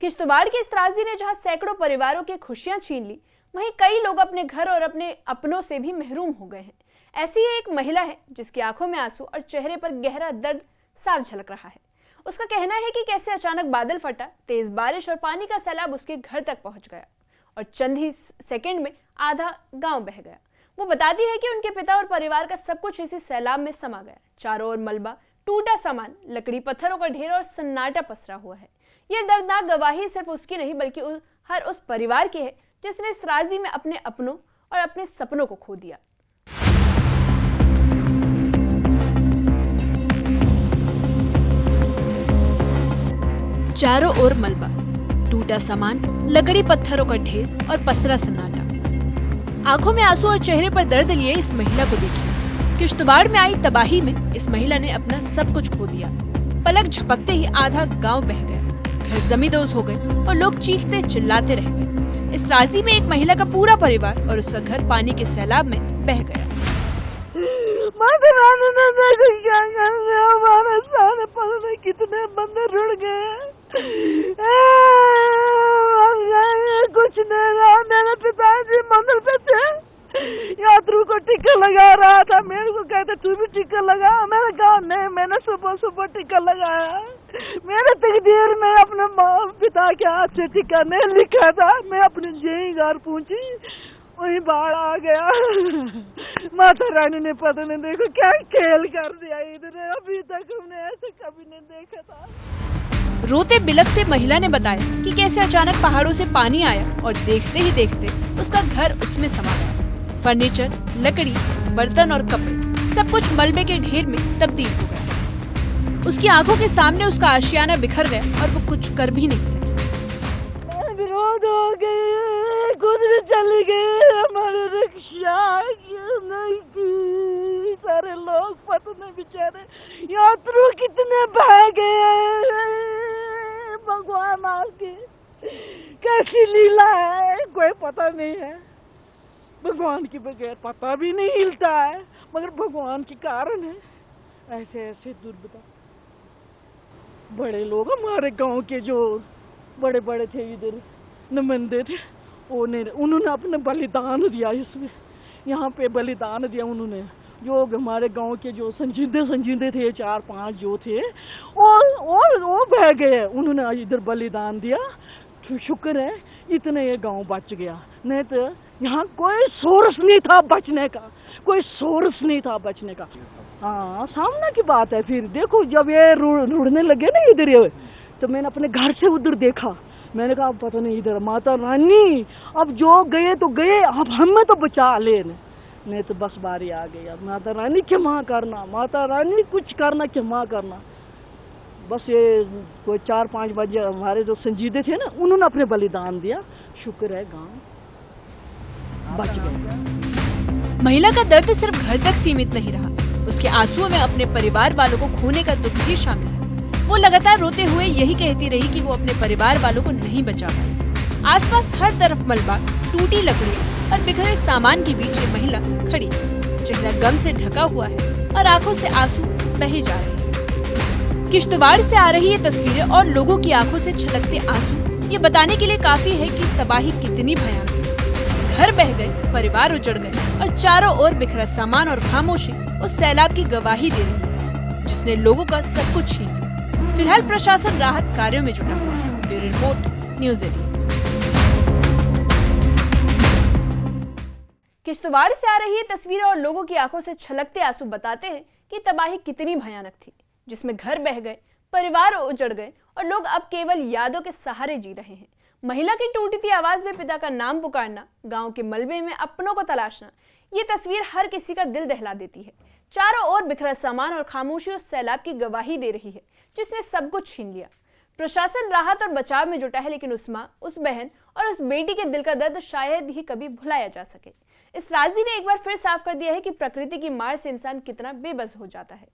किश्तवाड़ की इस त्रासदी ने जहां सैकड़ों परिवारों की खुशियां छीन ली, वहीं कई लोग अपने घर और अपने अपनों से भी महरूम हो गए हैं। ऐसी ही एक महिला है जिसकी आंखों में आंसू और चेहरे पर गहरा दर्द साफ झलक रहा है। उसका कहना है कि कैसे अचानक बादल फटा, तेज बारिश और पानी का सैलाब उसके घर तक पहुंच गया और चंद ही सेकंड में आधा गांव बह गया। वो बताती है कि उनके पिता और परिवार का सब कुछ इसी सैलाब में समा गया। चारों ओर मलबा, टूटा सामान, लकड़ी पत्थरों का ढेर और सन्नाटा पसरा हुआ है। ये दर्दनाक गवाही सिर्फ उसकी नहीं बल्कि हर उस परिवार की है जिसने इस त्रासदी में अपने अपनों और अपने सपनों को खो दिया। चारों ओर मलबा, टूटा सामान, लकड़ी पत्थरों का ढेर और पसरा सन्नाटा। आंखों में आंसू और चेहरे पर दर्द लिए इस महिला को देखिए। किश्तवाड़ में आई तबाही में इस महिला ने अपना सब कुछ खो दिया। पलक झपकते ही आधा गांव बह गया, घर जमींदोज हो गए और लोग चीखते चिल्लाते रह गए। इस त्रासदी में एक महिला का पूरा परिवार और उसका घर पानी के सैलाब में बह गया। हमारे सारे पल कितने बंदे रुड़ गए, कुछ नहीं रहा। मेरे पिताजी मंदिर पे थे, यात्रियों को टीका लगा रहा था। मेरे को कहते तू भी टीका लगा। मैंने कहा नहीं, मैंने सुबह सुबह टीका लगाया। मेरे तकदीर में अपने पिता के हाथ से टीका नहीं लिखा था। मैं अपने जेई घर पहुंची, वही बाढ़ आ गया। माता रानी ने पता नहीं देखो क्या खेल कर दिया इधर। अभी तक हमने ऐसे कभी नहीं देखा था। रोते बिलखते महिला ने बताया कि कैसे अचानक पहाड़ों से पानी आया और देखते ही देखते उसका घर उसमें समा गया। फर्नीचर, लकड़ी, बर्तन और कपड़े सब कुछ मलबे के ढेर में तब्दील हो गया। उसकी आंखों के सामने उसका आशियाना बिखर गया और वो कुछ कर भी नहीं सकी। विरोध हो गई, खुद भी चली गई। हमारे रिक्शा नहीं की, सारे लोग पता नहीं बेचारे यात्रु कितने बह गए। भगवान आपकी कैसी लीला है, कोई पता नहीं है। भगवान के बगैर पता भी नहीं हिलता है, मगर भगवान के कारण है। ऐसे ऐसे दुर्बता बड़े लोग हमारे गांव के जो बड़े बड़े थे, इधर नुमाइंदे थे, उन्होंने अपने बलिदान दिया। इसमें यहाँ पे बलिदान दिया उन्होंने। जो हमारे गांव के जो संजीदे थे, 4-5 जो थे, वो बह गए। उन्होंने इधर बलिदान दिया। शुक्र है इतने ये गांव बच गया, नहीं तो यहाँ कोई सोर्स नहीं था बचने का, कोई सोर्स नहीं था बचने का। हाँ, सामने की बात है। फिर देखो जब ये रुड़ने लगे ना इधर ये, तो मैंने अपने घर से उधर देखा। मैंने कहा पता नहीं इधर माता रानी अब जो गए तो गए, अब हमें तो बचा ले, नहीं तो बस बारी आ गई। अब माता रानी क्षमा करना, माता रानी कुछ करना, क्षमा करना। बस ये कोई 4-5 बजे हमारे जो संजीदे थे ना, उन्होंने अपने बलिदान दिया। शुक्र है गांव बच गए। महिला का दर्द सिर्फ घर तक सीमित नहीं रहा, उसके आंसुओं में अपने परिवार वालों को खोने का दुख भी शामिल है। वो लगातार रोते हुए यही कहती रही कि वो अपने परिवार वालों को नहीं बचा पाई। आसपास हर तरफ मलबा, टूटी लकड़ी और बिखरे सामान के बीच ये महिला खड़ी, चेहरा गम से ढका हुआ है और आंखों से आंसू बहे जा रहे हैं। किश्तवाड़ से आ रही ये तस्वीरें और लोगों की आंखों से छलकते आंसू ये बताने के लिए काफी है कि तबाही कितनी भयानक है। घर बह गए, परिवार उजड़ गए और चारों ओर बिखरा सामान और खामोशी उस सैलाब की गवाही दे रही है जिसने लोगों का सब कुछ छीन लिया। फिलहाल प्रशासन राहत कार्यों में जुटा हुआ है। Bureau report, news 18। किश्तवाड़ से आ रही ये तस्वीरें और लोगों की आंखों से छलकते आंसू बताते हैं कि तबाही कितनी भयानक थी, जिसमें घर बह गए, परिवार उजड़ गए और लोग अब केवल यादों के सहारे जी रहे हैं। महिला की टूटती आवाज में पिता का नाम पुकारना, गांव के मलबे में अपनों को तलाशना, ये तस्वीर हर किसी का दिल दहला देती है। चारों ओर बिखरा सामान और खामोशी उस सैलाब की गवाही दे रही है जिसने सब कुछ छीन लिया। प्रशासन राहत और बचाव में जुटा है, लेकिन उस माँ, उस बहन और उस बेटी के दिल का दर्द शायद ही कभी भुलाया जा सके। इस त्रासदी ने एक बार फिर साफ कर दिया है कि प्रकृति की मार से इंसान कितना बेबस हो जाता है।